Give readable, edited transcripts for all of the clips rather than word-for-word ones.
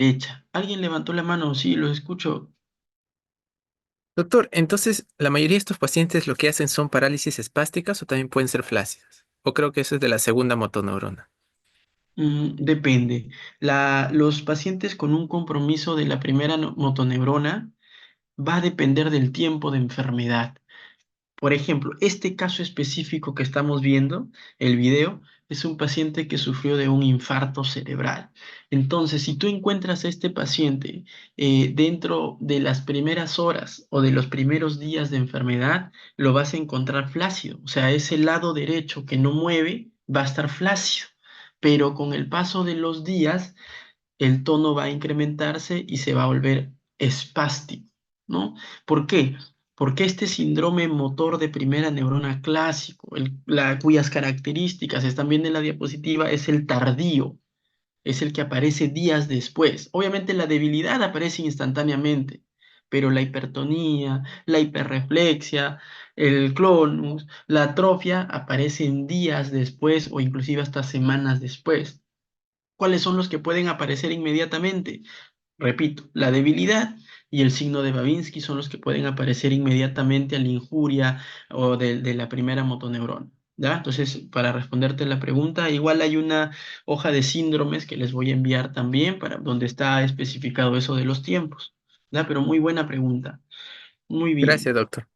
Derecha. ¿Alguien levantó la mano? Sí, lo escucho. Doctor, entonces, ¿la mayoría de estos pacientes lo que hacen son parálisis espásticas o también pueden ser flácidas? O creo que eso es de la segunda motoneurona. Depende. Los pacientes con un compromiso de la primera motoneurona va a depender del tiempo de enfermedad. Por ejemplo, este caso específico que estamos viendo, el video, es un paciente que sufrió de un infarto cerebral. Entonces, si tú encuentras a este paciente dentro de las primeras horas o de los primeros días de enfermedad, lo vas a encontrar flácido. O sea, ese lado derecho que no mueve va a estar flácido. Pero con el paso de los días, el tono va a incrementarse y se va a volver espástico, ¿no? ¿Por qué? Porque este síndrome motor de primera neurona clásico, cuyas características están viendo en la diapositiva, es el tardío, es el que aparece días después. Obviamente la debilidad aparece instantáneamente, pero la hipertonía, la hiperreflexia, el clonus, la atrofia aparecen días después o inclusive hasta semanas después. ¿Cuáles son los que pueden aparecer inmediatamente? Repito, la debilidad y el signo de Babinski son los que pueden aparecer inmediatamente a la injuria o de la primera motoneurona. ¿Ya? Entonces, para responderte la pregunta, igual hay una hoja de síndromes que les voy a enviar también para donde está especificado eso de los tiempos. ¿Ya? Pero muy buena pregunta. Muy Gracias, bien. doctor.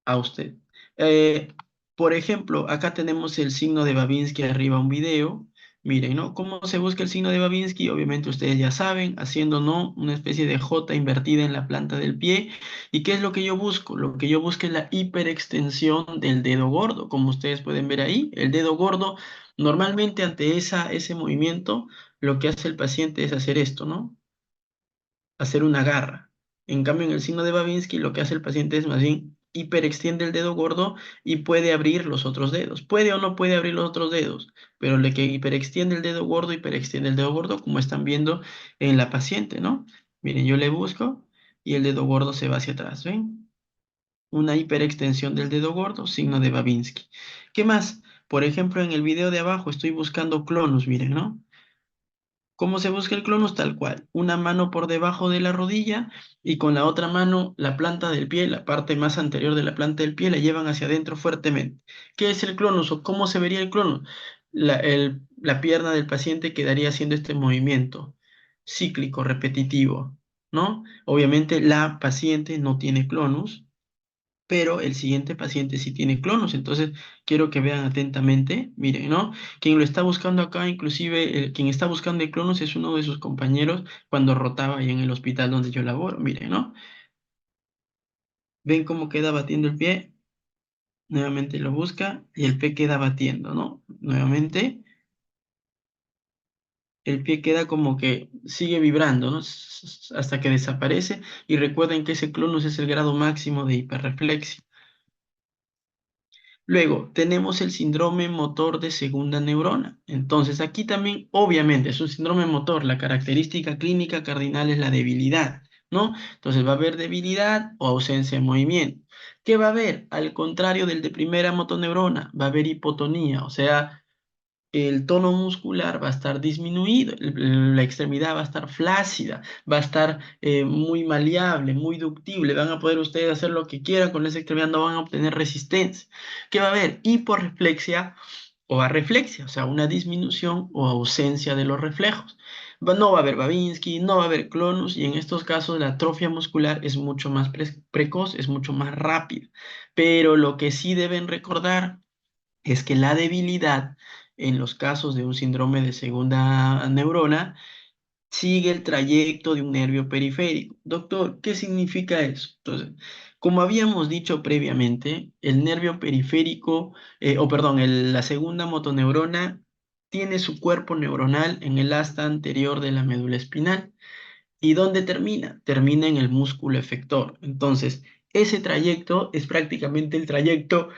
A usted. Eh, por ejemplo, acá tenemos el signo de Babinski arriba, un video. Miren, ¿no? ¿Cómo se busca el signo de Babinski? Obviamente ustedes ya saben, haciendo, ¿no? Una especie de J invertida en la planta del pie. ¿Y qué es lo que yo busco? Lo que yo busco es la hiperextensión del dedo gordo. Como ustedes pueden ver ahí, el dedo gordo, normalmente ante ese movimiento, lo que hace el paciente es hacer esto, ¿no? Hacer una garra. En cambio, en el signo de Babinski, lo que hace el paciente es más bien hiperextiende el dedo gordo y puede abrir los otros dedos. Puede o no puede abrir los otros dedos, pero le que hiperextiende el dedo gordo, como están viendo en la paciente, ¿no? Miren, yo le busco y el dedo gordo se va hacia atrás, ¿ven? Una hiperextensión del dedo gordo, signo de Babinski. ¿Qué más? Por ejemplo, en el video de abajo estoy buscando clonus, miren, ¿no? ¿Cómo se busca el clonus? Tal cual. Una mano por debajo de la rodilla y con la otra mano la planta del pie, la parte más anterior de la planta del pie, la llevan hacia adentro fuertemente. ¿Qué es el clonus o cómo se vería el clonus? La pierna del paciente quedaría haciendo este movimiento cíclico, repetitivo, ¿no? Obviamente la paciente no tiene clonus, pero el siguiente paciente sí tiene clonos. Entonces, quiero que vean atentamente, miren, ¿no? Quien lo está buscando acá, inclusive quien está buscando el clonos es uno de sus compañeros cuando rotaba ahí en el hospital donde yo laboro, miren, ¿no? Ven cómo queda batiendo el pie, nuevamente lo busca y el pie queda batiendo, ¿no? Nuevamente, el pie queda como que sigue vibrando, ¿no? Hasta que desaparece y recuerden que ese clonus es el grado máximo de hiperreflexia. Luego, tenemos el síndrome motor de segunda neurona. Entonces, aquí también, obviamente, es un síndrome motor. La característica clínica cardinal es la debilidad, ¿no? Entonces, va a haber debilidad o ausencia de movimiento. ¿Qué va a haber? Al contrario del de primera motoneurona, va a haber hipotonía, o sea, el tono muscular va a estar disminuido, la extremidad va a estar flácida, va a estar muy maleable, muy ductible, van a poder ustedes hacer lo que quieran con esa extremidad, no van a obtener resistencia. ¿Qué va a haber? Hiporreflexia o arreflexia, o sea, una disminución o ausencia de los reflejos. No va a haber Babinski, no va a haber clonus, y en estos casos la atrofia muscular es mucho más precoz, es mucho más rápida. Pero lo que sí deben recordar es que la debilidad en los casos de un síndrome de segunda neurona sigue el trayecto de un nervio periférico. Doctor, ¿qué significa eso? Entonces, como habíamos dicho previamente, el nervio periférico, o perdón, la segunda motoneurona tiene su cuerpo neuronal en el asta anterior de la médula espinal. ¿Y dónde termina? Termina en el músculo efector. Entonces, ese trayecto es prácticamente el trayecto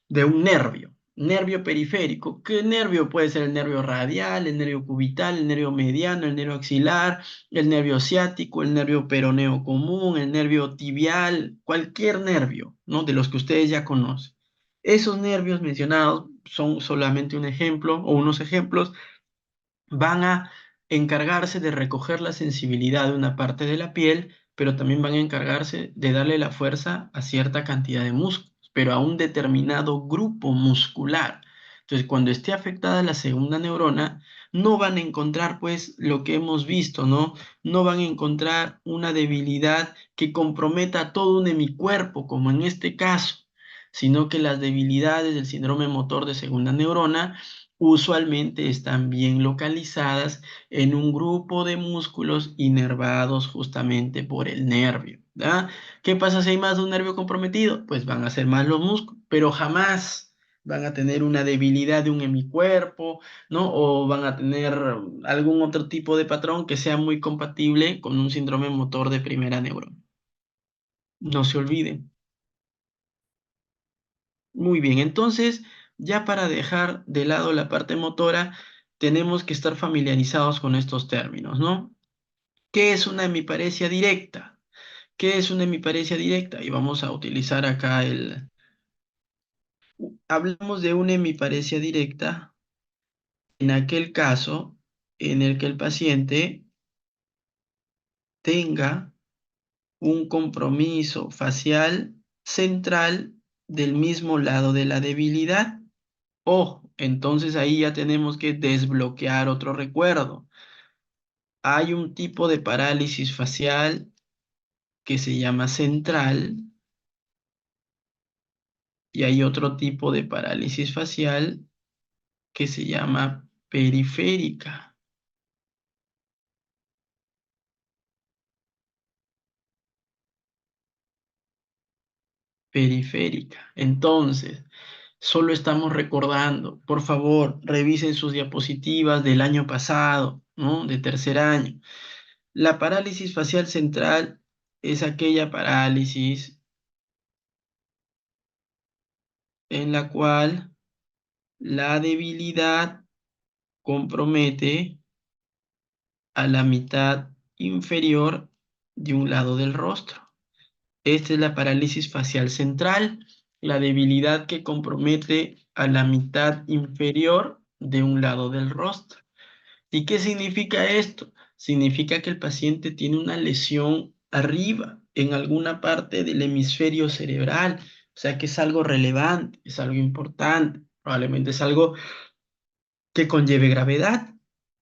de un nervio. Nervio periférico. ¿Qué nervio? Puede ser el nervio radial, el nervio cubital, el nervio mediano, el nervio axilar, el nervio ciático, el nervio peroneo común, el nervio tibial, cualquier nervio, ¿no? De los que ustedes ya conocen. Esos nervios mencionados son solamente un ejemplo o unos ejemplos van a encargarse de recoger la sensibilidad de una parte de la piel, pero también van a encargarse de darle la fuerza a cierta cantidad de músculos, pero a un determinado grupo muscular. Entonces, cuando esté afectada la segunda neurona, no van a encontrar, pues, lo que hemos visto, ¿no? No van a encontrar una debilidad que comprometa a todo un hemicuerpo, como en este caso, sino que las debilidades del síndrome motor de segunda neurona usualmente están bien localizadas en un grupo de músculos inervados justamente por el nervio, ¿ya? ¿Qué pasa si hay más de un nervio comprometido? Pues van a ser más los músculos, pero jamás van a tener una debilidad de un hemicuerpo, ¿no? O van a tener algún otro tipo de patrón que sea muy compatible con un síndrome motor de primera neurona. No se olviden. Muy bien, entonces, ya para dejar de lado la parte motora, tenemos que estar familiarizados con estos términos, ¿no? ¿Qué es una hemiparesia directa? ¿Qué es una hemiparesia directa? Y vamos a utilizar acá Hablamos de una hemiparesia directa en aquel caso en el que el paciente tenga un compromiso facial central del mismo lado de la debilidad. Ojo, entonces ahí ya tenemos que desbloquear otro recuerdo. Hay un tipo de parálisis facial que se llama central y hay otro tipo de parálisis facial que se llama periférica. Periférica. Entonces, solo estamos recordando, por favor, revisen sus diapositivas del año pasado, ¿no? De tercer año. La parálisis facial central es aquella parálisis en la cual la debilidad compromete a la mitad inferior de un lado del rostro. Esta es la parálisis facial central, la debilidad que compromete a la mitad inferior de un lado del rostro. ¿Y qué significa esto? Significa que el paciente tiene una lesión arriba, en alguna parte del hemisferio cerebral, o sea que es algo relevante, es algo importante, probablemente es algo que conlleve gravedad.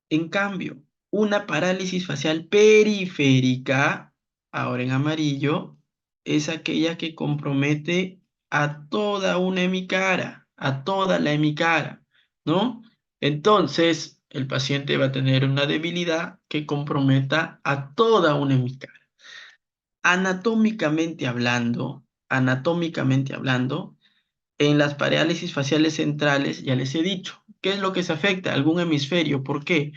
En cambio, una parálisis facial periférica, ahora en amarillo, es aquella que compromete a toda una hemicara, a toda la hemicara, ¿no? Entonces, el paciente va a tener una debilidad que comprometa a toda una hemicara. Anatómicamente hablando, en las parálisis faciales centrales, ya les he dicho, ¿qué es lo que se afecta? Algún hemisferio. ¿Por qué?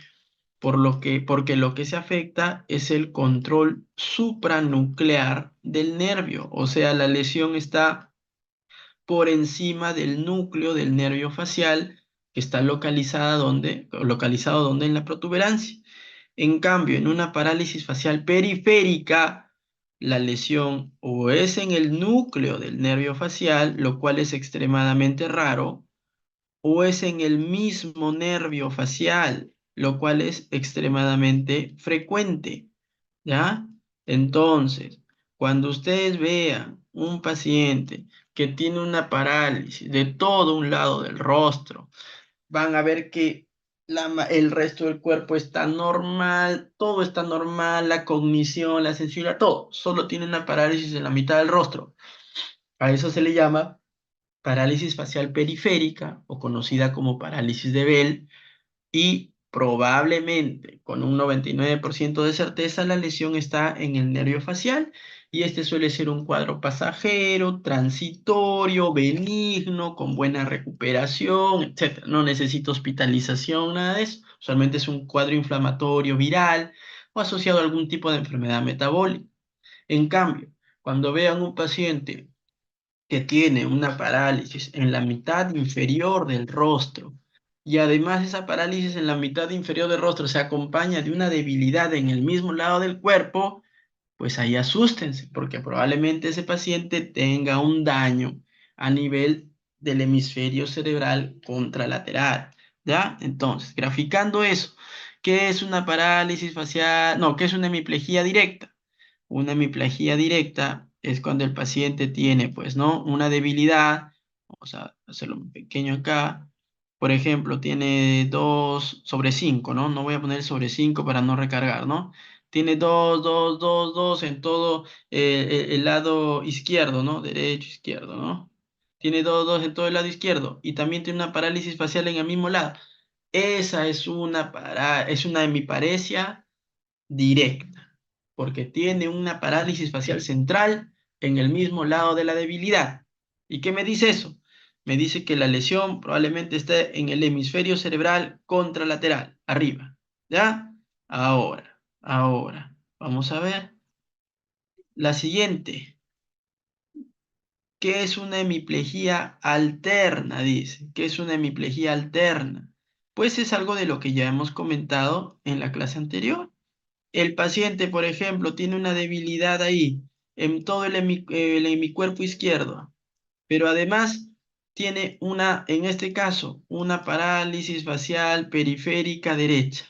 Porque lo que se afecta es el control supranuclear del nervio, o sea, la lesión está por encima del núcleo del nervio facial que está localizado donde en la protuberancia. En cambio, en una parálisis facial periférica, la lesión o es en el núcleo del nervio facial, lo cual es extremadamente raro, o es en el mismo nervio facial, lo cual es extremadamente frecuente, ¿ya? Entonces, cuando ustedes vean un paciente que tiene una parálisis de todo un lado del rostro, van a ver que el resto del cuerpo está normal, todo está normal, la cognición, la sensibilidad, todo, solo tiene una parálisis en la mitad del rostro. A eso se le llama parálisis facial periférica o conocida como parálisis de Bell y probablemente con un 99% de certeza la lesión está en el nervio facial y este suele ser un cuadro pasajero, transitorio, benigno, con buena recuperación, etcétera. No necesita hospitalización, nada de eso. Usualmente es un cuadro inflamatorio viral o asociado a algún tipo de enfermedad metabólica. En cambio, cuando vean un paciente que tiene una parálisis en la mitad inferior del rostro y además esa parálisis en la mitad inferior del rostro se acompaña de una debilidad en el mismo lado del cuerpo, pues ahí asústense, porque probablemente ese paciente tenga un daño a nivel del hemisferio cerebral contralateral, ¿ya? Entonces, graficando eso, ¿Qué es una parálisis facial? No, ¿qué es una hemiplegia directa? Una hemiplegia directa es cuando el paciente tiene, pues, ¿no? Una debilidad, vamos a hacerlo un pequeño acá, por ejemplo, tiene 2 sobre 5, ¿no? No voy a poner sobre 5 para no recargar, ¿no? Tiene 2, 2, 2, 2 en todo el lado izquierdo, ¿no? Derecho, izquierdo, ¿no? Tiene 2, 2 en todo el lado izquierdo y también tiene una parálisis facial en el mismo lado. Esa es una hemiparesia directa, porque tiene una parálisis facial central en el mismo lado de la debilidad. ¿Y qué me dice eso? Me dice que la lesión probablemente esté en el hemisferio cerebral contralateral, arriba. ¿Ya? Ahora, vamos a ver. La siguiente, ¿qué es una hemiplegia alterna? Dice, ¿qué es una hemiplegia alterna? Pues es algo de lo que ya hemos comentado en la clase anterior. El paciente, por ejemplo, tiene una debilidad ahí en todo el hemicuerpo izquierdo, pero además tiene en este caso, una parálisis facial periférica derecha.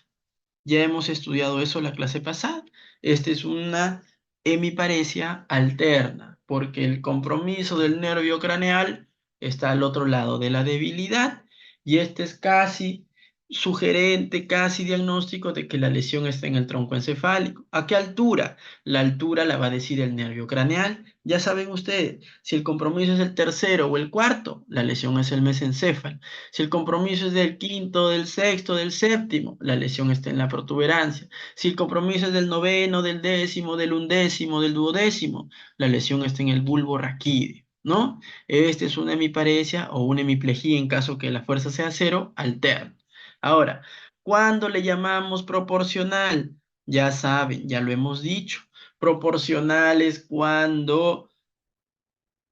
Ya hemos estudiado eso la clase pasada. Esta es una hemiparesia alterna, porque el compromiso del nervio craneal está al otro lado de la debilidad y este es casi sugerente, casi diagnóstico de que la lesión está en el tronco encefálico. ¿A qué altura? La altura la va a decir el nervio craneal. Ya saben ustedes, si el compromiso es el tercero o el cuarto, la lesión es el mesencéfalo. Si el compromiso es del quinto, del sexto, del séptimo, la lesión está en la protuberancia. Si el compromiso es del noveno, del décimo, del undécimo, del duodécimo, la lesión está en el bulbo raquídeo, ¿no? Este es una hemiparesia o una hemiplegia en caso que la fuerza sea cero, alterna. Ahora, ¿cuándo le llamamos proporcional? Ya saben, ya lo hemos dicho. Proporcional es cuando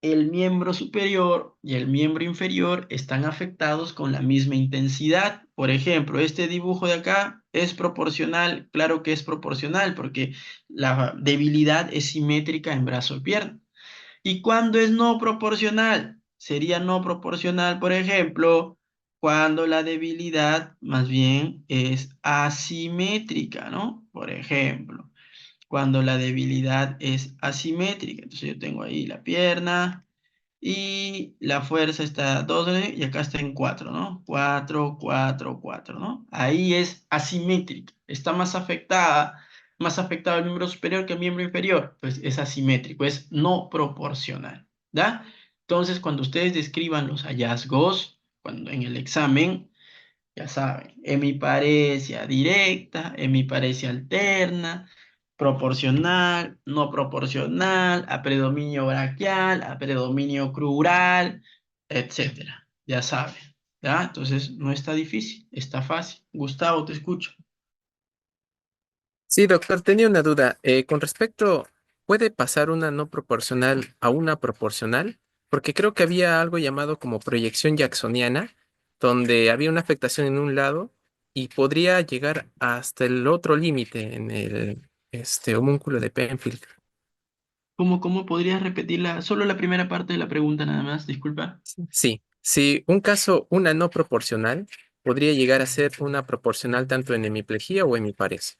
el miembro superior y el miembro inferior están afectados con la misma intensidad. Por ejemplo, este dibujo de acá es proporcional, claro que es proporcional porque la debilidad es simétrica en brazo y pierna. ¿Y cuándo es no proporcional? Sería no proporcional, por ejemplo, cuando la debilidad más bien es asimétrica, ¿no? Por ejemplo, cuando la debilidad es asimétrica. Entonces yo tengo ahí la pierna y la fuerza está a 2 y acá está en 4, ¿no? 4, 4, 4, ¿no? Ahí es asimétrica, está más afectado el miembro superior que el miembro inferior, pues es asimétrico, es no proporcional, ¿ya? Entonces, cuando ustedes describan los hallazgos, cuando en el examen, ya saben, hemiparesia directa, hemiparesia alterna, proporcional, no proporcional, a predominio braquial, a predominio crural, etcétera. Ya saben, ¿ya? Entonces no está difícil, está fácil. Gustavo, te escucho. Sí, doctor, tenía una duda. Con respecto, ¿puede pasar una no proporcional a una proporcional? Porque creo que había algo llamado como proyección jacksoniana, donde había una afectación en un lado y podría llegar hasta el otro límite en el homúnculo de Penfield. ¿Cómo podrías repetirla? Solo la primera parte de la pregunta nada más, disculpa. Sí, si un caso, una no proporcional, podría llegar a ser una proporcional tanto en hemiplegia o hemiparesia.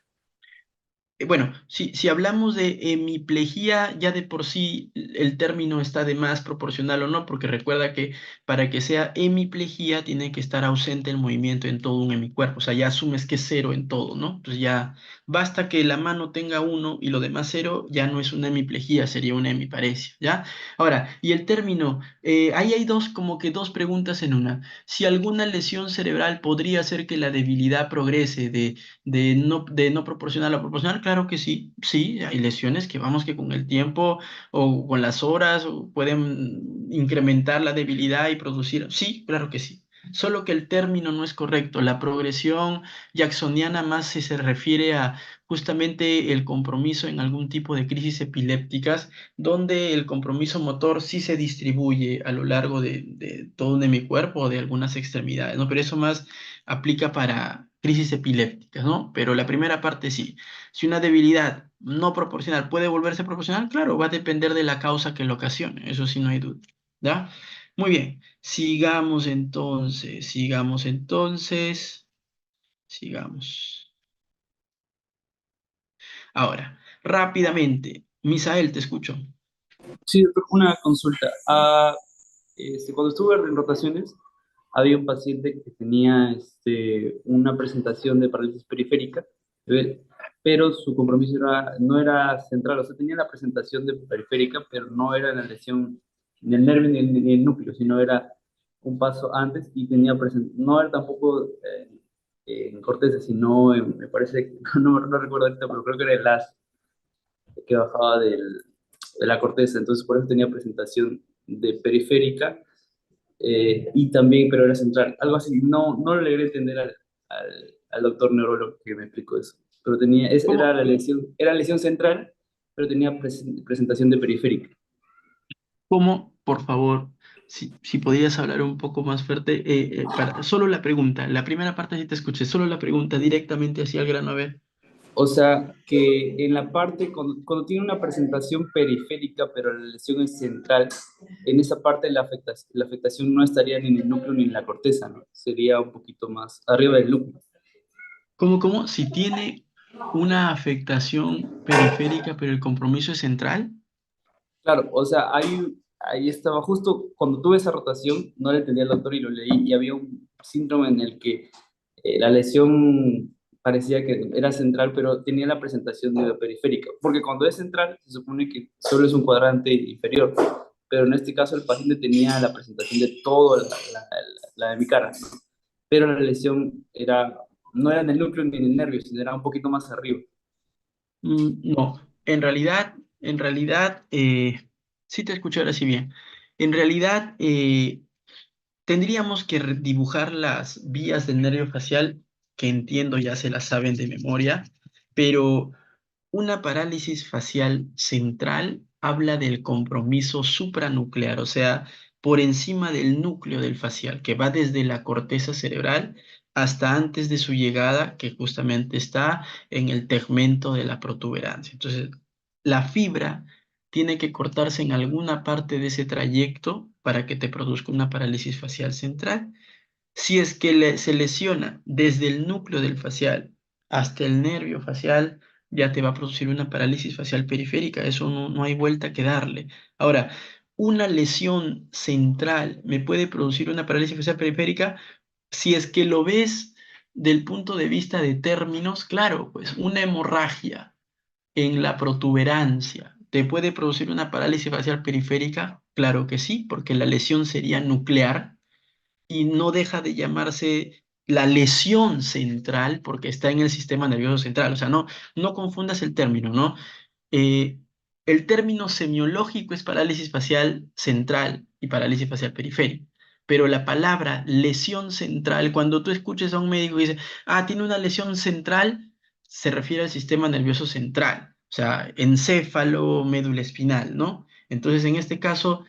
Bueno, si hablamos de hemiplegia, ya de por sí el término está de más proporcional o no, porque recuerda que para que sea hemiplegia tiene que estar ausente el movimiento en todo un hemicuerpo, o sea, ya asumes que es cero en todo, ¿no? Entonces ya basta que la mano tenga uno y lo demás cero, ya no es una hemiplegia, sería una hemiparesia, ¿ya? Ahora, y el término, ahí hay como que dos preguntas en una. Si alguna lesión cerebral podría hacer que la debilidad progrese de no proporcional a proporcional, claro que sí, sí, hay lesiones que vamos que con el tiempo o con las horas pueden incrementar la debilidad y producir, sí, claro que sí. Solo que el término no es correcto. La progresión jacksoniana más se refiere a justamente el compromiso en algún tipo de crisis epilépticas, donde el compromiso motor sí se distribuye a lo largo de todo mi cuerpo o de algunas extremidades, ¿no? Pero eso más aplica para crisis epilépticas, ¿no? Pero la primera parte sí. Si una debilidad no proporcional puede volverse proporcional, claro, va a depender de la causa que lo ocasione, eso sí no hay duda, ¿ya? Muy bien, sigamos entonces, sigamos. Ahora, rápidamente, Misael, te escucho. Sí, doctor, una consulta. Cuando estuve en rotaciones, había un paciente que tenía una presentación de parálisis periférica, ¿ve? Pero su compromiso no era central, o sea, tenía la presentación de periférica, pero no era la lesión ni el nervio ni el núcleo, sino era un paso antes y no era tampoco en corteza, sino me parece, no recuerdo ahorita, pero creo que era el as que bajaba de la corteza, entonces por eso tenía presentación de periférica y también, pero era central, algo así, no lo logré entender al doctor neurólogo que me explicó eso, pero ¿Cómo, era lesión central, pero tenía presentación de periférica. cómo, por favor, si podías hablar un poco más fuerte, solo la pregunta, la primera parte sí te escuché, solo la pregunta directamente hacia el grano, a ver. O sea, que en la parte, cuando tiene una presentación periférica, pero la lesión es central, en esa parte la afectación no estaría ni en el núcleo ni en la corteza, ¿no? Sería un poquito más arriba del núcleo. ¿Cómo? Si tiene una afectación periférica, pero el compromiso es central. Claro, o sea, ahí estaba, justo cuando tuve esa rotación, no le entendía al doctor y lo leí, y había un síndrome en el que la lesión parecía que era central, pero tenía la presentación de periférica, porque cuando es central se supone que solo es un cuadrante inferior, pero en este caso el paciente tenía la presentación de toda la de mi cara, ¿no? Pero la lesión no era en el núcleo ni en el nervio, sino era un poquito más arriba. No, en realidad, sí te escucho ahora sí bien. En realidad, tendríamos que dibujar las vías del nervio facial, que entiendo ya se las saben de memoria, pero una parálisis facial central habla del compromiso supranuclear, o sea, por encima del núcleo del facial, que va desde la corteza cerebral hasta antes de su llegada, que justamente está en el tegmento de la protuberancia. Entonces, la fibra tiene que cortarse en alguna parte de ese trayecto para que te produzca una parálisis facial central. Si es que se lesiona desde el núcleo del facial hasta el nervio facial, ya te va a producir una parálisis facial periférica. Eso no hay vuelta que darle. Ahora, una lesión central me puede producir una parálisis facial periférica si es que lo ves del punto de vista de términos, claro, pues una hemorragia en la protuberancia te puede producir una parálisis facial periférica, claro que sí, porque la lesión sería nuclear y no deja de llamarse la lesión central porque está en el sistema nervioso central. O sea, no confundas el término, ¿no? Eh, el término semiológico es parálisis facial central y parálisis facial periférica. Pero la palabra lesión central, cuando tú escuches a un médico que dice, tiene una lesión central, se refiere al sistema nervioso central, o sea, encéfalo, médula espinal, ¿no? Entonces, en este caso,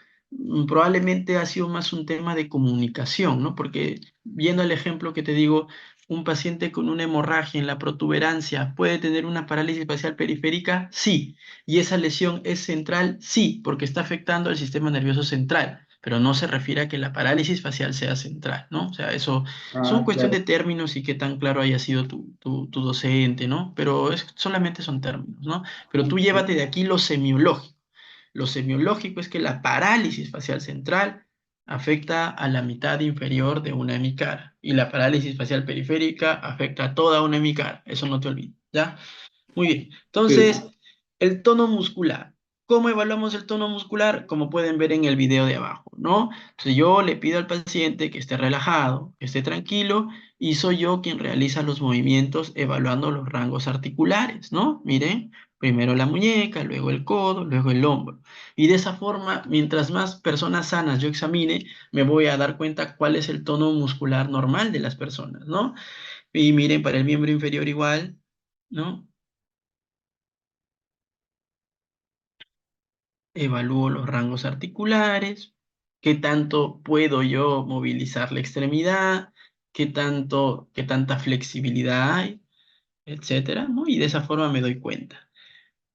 probablemente ha sido más un tema de comunicación, ¿no? Porque viendo el ejemplo que te digo, un paciente con una hemorragia en la protuberancia puede tener una parálisis facial periférica, sí. ¿Y esa lesión es central? Sí, porque está afectando al sistema nervioso central, pero no se refiere a que la parálisis facial sea central, ¿no? O sea, eso son Ah, cuestión claro. de términos y qué tan claro haya sido tu docente, ¿no? Pero solamente son términos, ¿no? Pero tú llévate de aquí lo semiológico. Lo semiológico es que la parálisis facial central afecta a la mitad inferior de una hemicara y la parálisis facial periférica afecta a toda una hemicara. Eso no te olvides, ¿ya? Muy bien. Ok, Entonces, el tono muscular. ¿Cómo evaluamos el tono muscular? Como pueden ver en el video de abajo, ¿no? Entonces yo le pido al paciente que esté relajado, que esté tranquilo, y soy yo quien realiza los movimientos evaluando los rangos articulares, ¿no? Miren, primero la muñeca, luego el codo, luego el hombro. Y de esa forma, mientras más personas sanas yo examine, me voy a dar cuenta cuál es el tono muscular normal de las personas, ¿no? Y miren, para el miembro inferior igual, ¿no? Evalúo los rangos articulares, qué tanto puedo yo movilizar la extremidad, qué tanta flexibilidad hay, etcétera, ¿no? Y de esa forma me doy cuenta.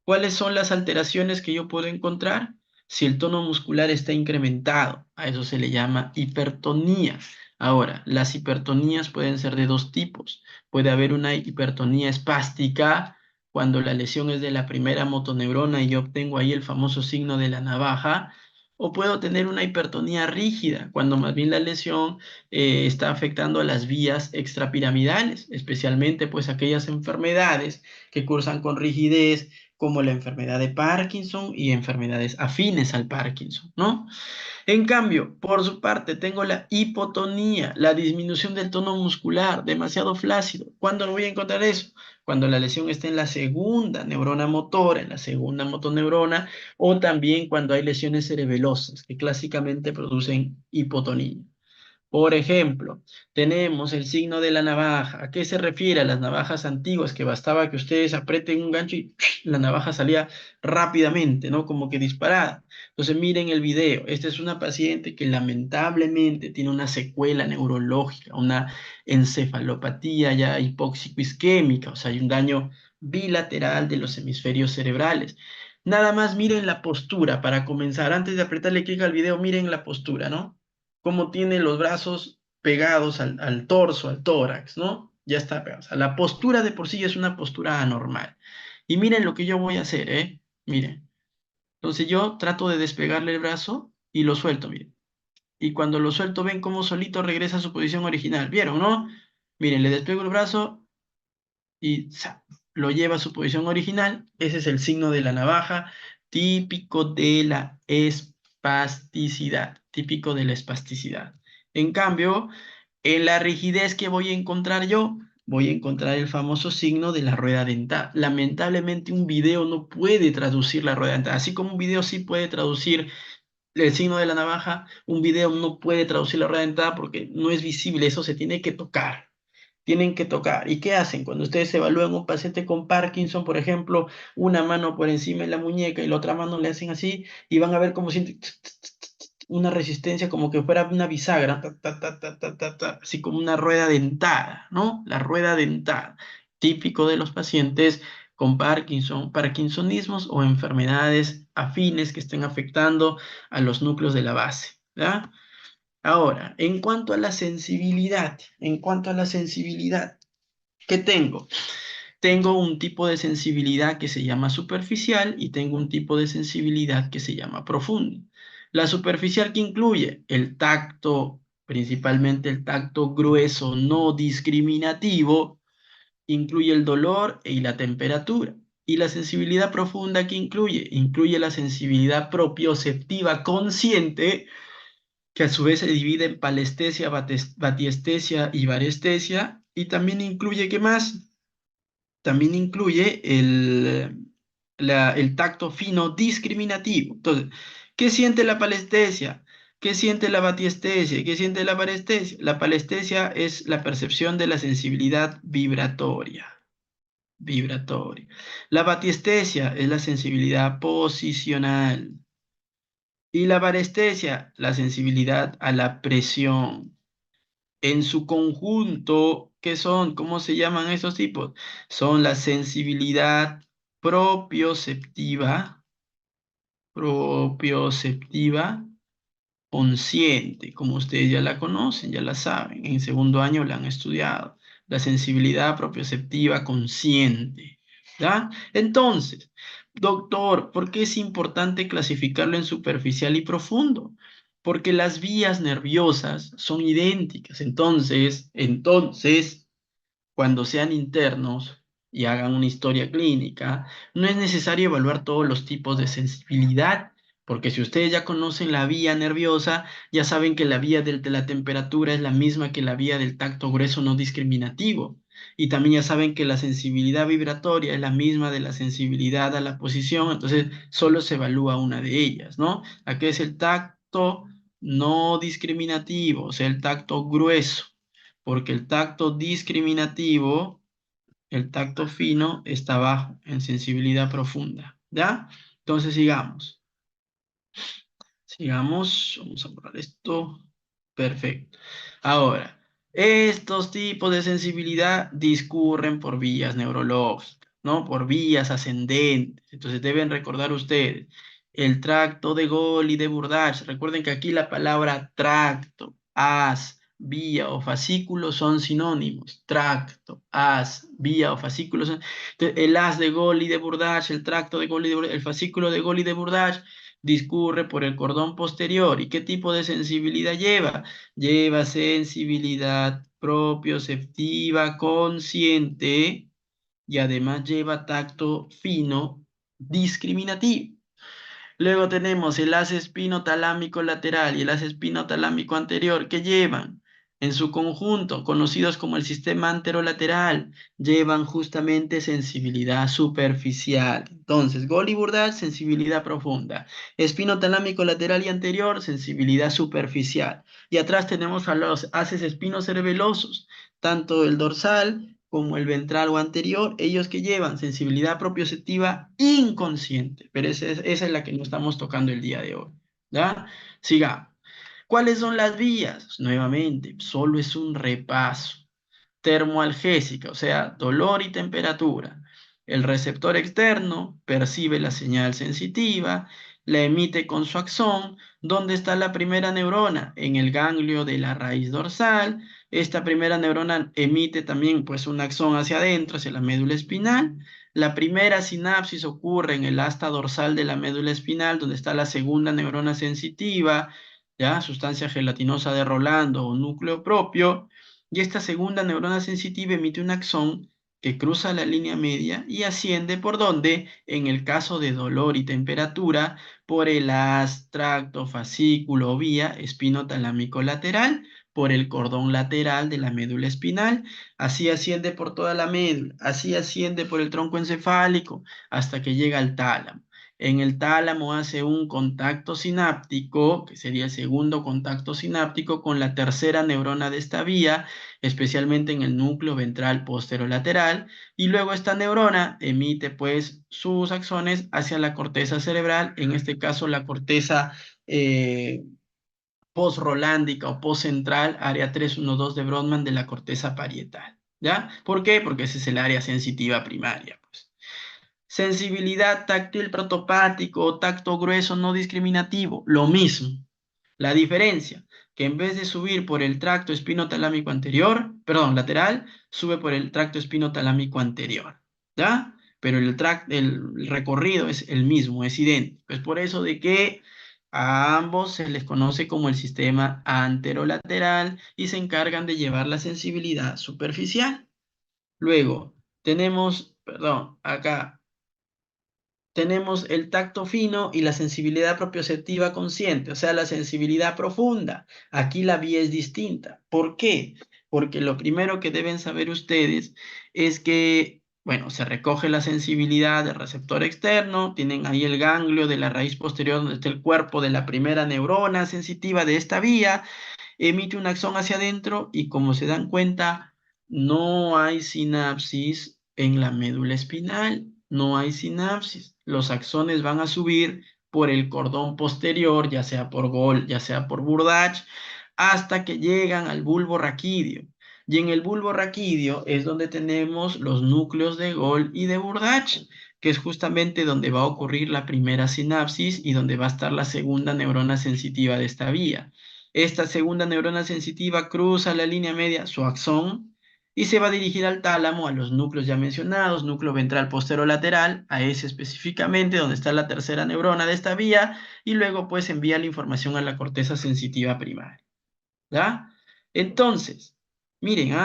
¿Cuáles son las alteraciones que yo puedo encontrar? Si el tono muscular está incrementado, a eso se le llama hipertonía. Ahora, las hipertonías pueden ser de dos tipos. Puede haber una hipertonía espástica, cuando la lesión es de la primera motoneurona y yo obtengo ahí el famoso signo de la navaja, o puedo tener una hipertonía rígida, cuando más bien la lesión está afectando a las vías extrapiramidales, especialmente pues aquellas enfermedades que cursan con rigidez, como la enfermedad de Parkinson y enfermedades afines al Parkinson, ¿no? En cambio, por su parte, tengo la hipotonía, la disminución del tono muscular, demasiado flácido. ¿Cuándo lo voy a encontrar eso? Cuando la lesión está en la segunda neurona motora, en la segunda motoneurona, o también cuando hay lesiones cerebelosas, que clásicamente producen hipotonía. Por ejemplo, tenemos el signo de la navaja. ¿A qué se refiere? A las navajas antiguas, que bastaba que ustedes aprieten un gancho y la navaja salía rápidamente, ¿no? Como que disparada. Entonces, miren el video. Esta es una paciente que lamentablemente tiene una secuela neurológica, una encefalopatía ya hipóxico-isquémica, o sea, hay un daño bilateral de los hemisferios cerebrales. Nada más miren la postura para comenzar. Antes de apretarle clic al video, miren la postura, ¿no? Cómo tiene los brazos pegados al torso, al tórax, ¿no? Ya está pegado. O sea, la postura de por sí es una postura anormal. Y miren lo que yo voy a hacer, ¿eh? Miren. Entonces yo trato de despegarle el brazo y lo suelto, miren. Y cuando lo suelto, ven cómo solito regresa a su posición original. ¿Vieron, no? Miren, le despego el brazo y lo lleva a su posición original. Ese es el signo de la navaja, típico de la espasticidad, típico de la espasticidad. En cambio, en la rigidez que voy a encontrar yo, voy a encontrar el famoso signo de la rueda dentada. Lamentablemente un video no puede traducir la rueda dentada, así como un video sí puede traducir el signo de la navaja, un video no puede traducir la rueda dentada porque no es visible, eso se tiene que tocar. Tienen que tocar. ¿Y qué hacen? Cuando ustedes evalúan un paciente con Parkinson, por ejemplo, una mano por encima de la muñeca y la otra mano le hacen así y van a ver cómo siente una resistencia como que fuera una bisagra, así como una rueda dentada, ¿no? La rueda dentada, típico de los pacientes con Parkinson, parkinsonismos o enfermedades afines que estén afectando a los núcleos de la base, ¿ya? Ahora, en cuanto a la sensibilidad, ¿qué tengo? Tengo un tipo de sensibilidad que se llama superficial y tengo un tipo de sensibilidad que se llama profunda. La superficial que incluye el tacto, principalmente el tacto grueso no discriminativo, incluye el dolor y la temperatura. Y la sensibilidad profunda que incluye la sensibilidad propioceptiva consciente, que a su vez se divide en palestesia, batiestesia y varestesia, y también incluye, ¿qué más? También incluye el tacto fino discriminativo. Entonces, ¿qué siente la palestesia? ¿Qué siente la batiestesia? ¿Qué siente la parestesia? La palestesia es la percepción de la sensibilidad vibratoria. Vibratoria. La batiestesia es la sensibilidad posicional. Y la parestesia, la sensibilidad a la presión. En su conjunto, ¿qué son? ¿Cómo se llaman estos tipos? Son la sensibilidad propioceptiva, propioceptiva consciente, como ustedes ya la conocen, ya la saben, en segundo año la han estudiado, la sensibilidad propioceptiva consciente, ¿ya? Entonces, doctor, ¿por qué es importante clasificarlo en superficial y profundo? Porque las vías nerviosas son idénticas, entonces, cuando sean internos y hagan una historia clínica, no es necesario evaluar todos los tipos de sensibilidad, porque si ustedes ya conocen la vía nerviosa, ya saben que la vía de la temperatura es la misma que la vía del tacto grueso no discriminativo. Y también ya saben que la sensibilidad vibratoria es la misma de la sensibilidad a la posición, entonces solo se evalúa una de ellas, ¿no? Aquí es el tacto no discriminativo, o sea, el tacto grueso, porque el tacto discriminativo, el tacto fino, está bajo en sensibilidad profunda, ¿ya? Entonces sigamos, vamos a borrar esto, perfecto. Ahora, estos tipos de sensibilidad discurren por vías neurológicas, ¿no? Por vías ascendentes, entonces deben recordar ustedes el tracto de Gol y de Burdach. Recuerden que aquí la palabra tracto, as, vía o fascículo son sinónimos. Tracto, haz, vía o fascículo son... Entonces, el haz de Gaulle y de Burdach, el tracto de Gaulle y de Burdach, el fascículo de Gaulle y de Burdach discurre por el cordón posterior. ¿Y qué tipo de sensibilidad lleva? Lleva sensibilidad propioceptiva consciente y además lleva tacto fino discriminativo. Luego tenemos el haz espinotalámico lateral y el haz espinotalámico anterior que llevan en su conjunto, conocidos como el sistema anterolateral, llevan justamente sensibilidad superficial. Entonces, Gaulle y Burdach, sensibilidad profunda. Espinotalámico lateral y anterior, sensibilidad superficial. Y atrás tenemos a los haces espinocerebelosos, tanto el dorsal como el ventral o anterior, ellos que llevan sensibilidad propioceptiva inconsciente, pero esa es la que no estamos tocando el día de hoy, ¿ya? Sigamos. ¿Cuáles son las vías? Nuevamente, solo es un repaso. Termoalgésica, o sea, dolor y temperatura. El receptor externo percibe la señal sensitiva, la emite con su axón. ¿Dónde está la primera neurona? En el ganglio de la raíz dorsal. Esta primera neurona emite también pues un axón hacia adentro, hacia la médula espinal. La primera sinapsis ocurre en el asta dorsal de la médula espinal, donde está la segunda neurona sensitiva, ya, sustancia gelatinosa de Rolando o núcleo propio. Y esta segunda neurona sensitiva emite un axón que cruza la línea media y asciende por donde, en el caso de dolor y temperatura, por el haz, tracto, fascículo o vía espinotalámico lateral, por el cordón lateral de la médula espinal, así asciende por toda la médula, así asciende por el tronco encefálico hasta que llega al tálamo. En el tálamo hace un contacto sináptico, que sería el segundo contacto sináptico, con la tercera neurona de esta vía, especialmente en el núcleo ventral posterolateral, y luego esta neurona emite pues sus axones hacia la corteza cerebral, en este caso la corteza postrolándica o postcentral, área 312 de Brodmann de la corteza parietal. ¿Ya? ¿Por qué? Porque ese es el área sensitiva primaria, pues. Sensibilidad táctil protopático o tacto grueso no discriminativo, lo mismo. La diferencia, que en vez de subir por el tracto espinotalámico anterior, perdón, lateral, sube por el tracto espinotalámico anterior, ¿ya? Pero el recorrido es el mismo, es idéntico. Es por eso de que a ambos se les conoce como el sistema anterolateral y se encargan de llevar la sensibilidad superficial. Luego, tenemos, perdón, acá tenemos el tacto fino y la sensibilidad propioceptiva consciente, o sea, la sensibilidad profunda. Aquí la vía es distinta. ¿Por qué? Porque lo primero que deben saber ustedes es que, bueno, se recoge la sensibilidad del receptor externo, tienen ahí el ganglio de la raíz posterior donde está el cuerpo de la primera neurona sensitiva de esta vía, emite un axón hacia adentro y como se dan cuenta, no hay sinapsis en la médula espinal, no hay sinapsis. Los axones van a subir por el cordón posterior, ya sea por Gaulle, ya sea por Burdach, hasta que llegan al bulbo raquídeo. Y en el bulbo raquídeo es donde tenemos los núcleos de Gaulle y de Burdach, que es justamente donde va a ocurrir la primera sinapsis y donde va a estar la segunda neurona sensitiva de esta vía. Esta segunda neurona sensitiva cruza la línea media, su axón, y se va a dirigir al tálamo, a los núcleos ya mencionados, núcleo ventral posterolateral, a ese específicamente, donde está la tercera neurona de esta vía, y luego pues envía la información a la corteza sensitiva primaria. ¿Ya? Entonces, miren,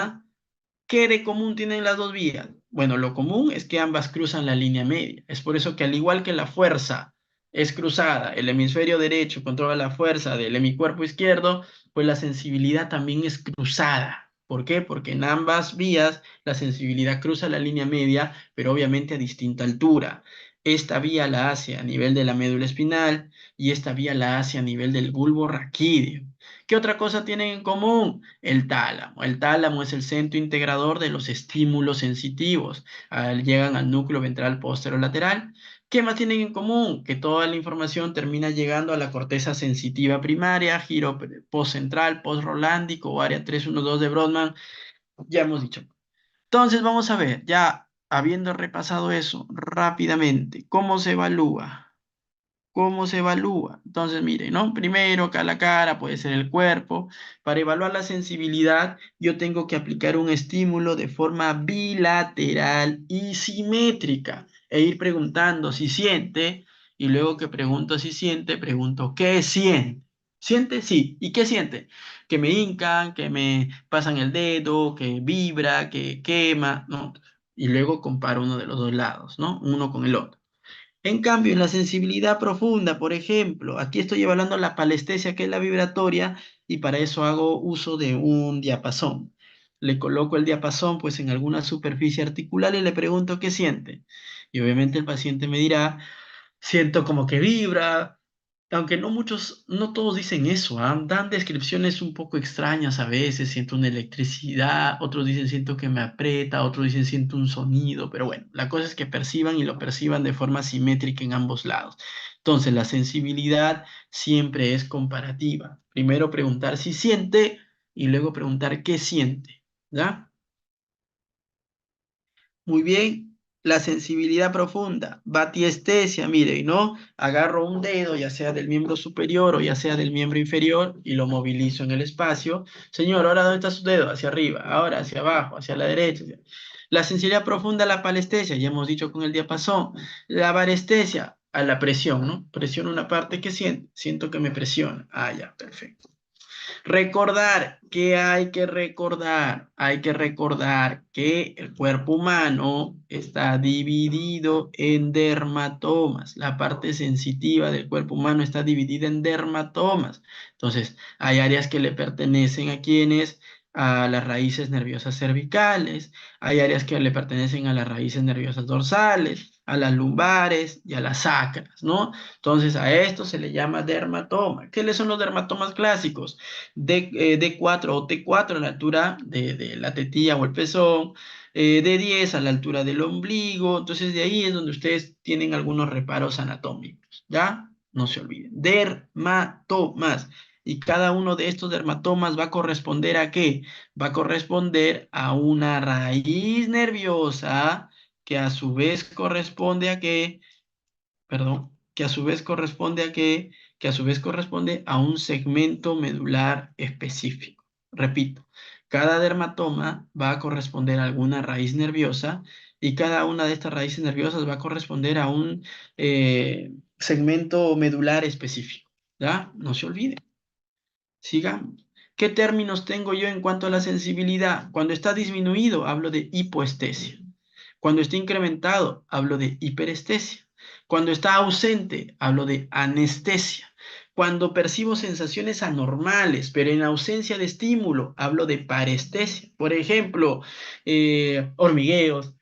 ¿qué de común tienen las dos vías? Bueno, lo común es que ambas cruzan la línea media. Es por eso que al igual que la fuerza es cruzada, el hemisferio derecho controla la fuerza del hemicuerpo izquierdo, pues la sensibilidad también es cruzada. ¿Por qué? Porque en ambas vías la sensibilidad cruza la línea media, pero obviamente a distinta altura. Esta vía la hace a nivel de la médula espinal y esta vía la hace a nivel del bulbo raquídeo. ¿Qué otra cosa tienen en común? El tálamo. El tálamo es el centro integrador de los estímulos sensitivos. Llegan al núcleo ventral posterolateral. ¿Qué más tienen en común? Que toda la información termina llegando a la corteza sensitiva primaria, giro postcentral, postrolándico o área 312 de Brodmann. Ya hemos dicho. Entonces vamos a ver, ya habiendo repasado eso rápidamente, ¿cómo se evalúa? ¿Cómo se evalúa? Entonces, miren, ¿no? Primero, cara, puede ser el cuerpo. Para evaluar la sensibilidad, yo tengo que aplicar un estímulo de forma bilateral y simétrica e ir preguntando si siente, y luego que pregunto si siente, pregunto ¿qué siente? ¿Siente? Sí. ¿Y qué siente? Que me hincan, que me pasan el dedo, que vibra, que quema, ¿no? Y luego comparo uno de los dos lados, ¿no? Uno con el otro. En cambio, en la sensibilidad profunda, por ejemplo, aquí estoy evaluando la palestesia, que es la vibratoria, y para eso hago uso de un diapasón. Le coloco el diapasón pues en alguna superficie articular y le pregunto qué siente. Y obviamente el paciente me dirá, siento como que vibra, aunque no muchos, no todos dicen eso, ¿ah? Dan descripciones un poco extrañas a veces, siento una electricidad, otros dicen siento que me aprieta, otros dicen siento un sonido, pero bueno, la cosa es que perciban y lo perciban de forma simétrica en ambos lados. Entonces, la sensibilidad siempre es comparativa. Primero preguntar si siente y luego preguntar qué siente, ¿ya? Muy bien, la sensibilidad profunda, batiestesia, mire, ¿no? Agarro un dedo, ya sea del miembro superior o ya sea del miembro inferior, y lo movilizo en el espacio. Señor, ahora ¿dónde está su dedo? Hacia arriba, ahora hacia abajo, hacia la derecha. La sensibilidad profunda, la palestesia, ya hemos dicho con el diapasón. La varestesia, a la presión, ¿no? Presiono una parte que siento, siento que me presiona. Ah, ya, perfecto. Recordar, ¿qué hay que recordar? Hay que recordar que el cuerpo humano está dividido en dermatomas. La parte sensitiva del cuerpo humano está dividida en dermatomas. Entonces, hay áreas que le pertenecen a quienes, a las raíces nerviosas cervicales, hay áreas que le pertenecen a las raíces nerviosas dorsales, a las lumbares y a las sacras, ¿no? Entonces, a esto se le llama dermatoma. ¿Qué son los dermatomas clásicos? D4 o T4 a la altura de la tetilla o el pezón, D10 a la altura del ombligo. Entonces de ahí es donde ustedes tienen algunos reparos anatómicos, ¿ya? No se olviden. Dermatomas. Y cada uno de estos dermatomas va a corresponder ¿a qué? Va a corresponder a una raíz nerviosa que a su vez corresponde a qué, perdón, que a su vez corresponde a qué, que a su vez corresponde a un segmento medular específico. Repito, cada dermatoma va a corresponder a alguna raíz nerviosa y cada una de estas raíces nerviosas va a corresponder a un segmento medular específico. ¿Ya? No se olvide. Sigamos. ¿Qué términos tengo yo en cuanto a la sensibilidad? Cuando está disminuido, hablo de hipoestesia. Cuando está incrementado, hablo de hiperestesia. Cuando está ausente, hablo de anestesia. Cuando percibo sensaciones anormales, pero en ausencia de estímulo, hablo de parestesia. Por ejemplo, hormigueos,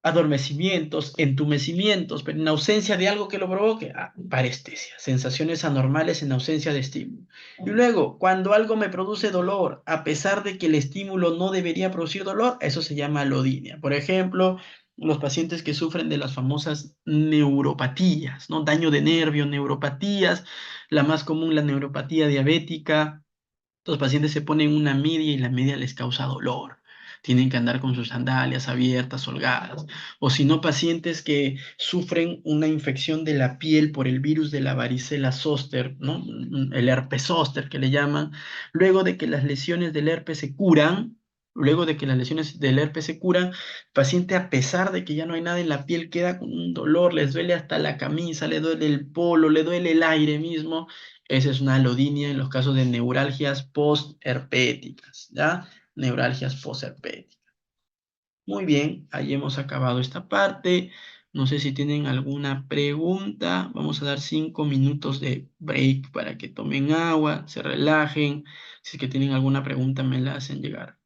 adormecimientos, entumecimientos, pero en ausencia de algo que lo provoque, parestesia, sensaciones anormales en ausencia de estímulo. Y luego, cuando algo me produce dolor, a pesar de que el estímulo no debería producir dolor, eso se llama alodinia. Por ejemplo, los pacientes que sufren de las famosas neuropatías, ¿no? Daño de nervio, neuropatías, la más común, la neuropatía diabética. Los pacientes se ponen una media y la media les causa dolor. Tienen que andar con sus sandalias abiertas, holgadas. O si no, pacientes que sufren una infección de la piel por el virus de la varicela zóster, ¿no? El herpes zóster que le llaman. Luego de que las lesiones del herpes se curan, luego de que las lesiones del herpes se curan, el paciente, a pesar de que ya no hay nada en la piel, queda con un dolor, les duele hasta la camisa, le duele el polo, le duele el aire mismo. Esa es una alodinia en los casos de neuralgias postherpéticas, ¿ya? Neuralgias postherpéticas. Muy bien, ahí hemos acabado esta parte. No sé si tienen alguna pregunta. Vamos a dar 5 minutos de break para que tomen agua, se relajen. Si es que tienen alguna pregunta, me la hacen llegar.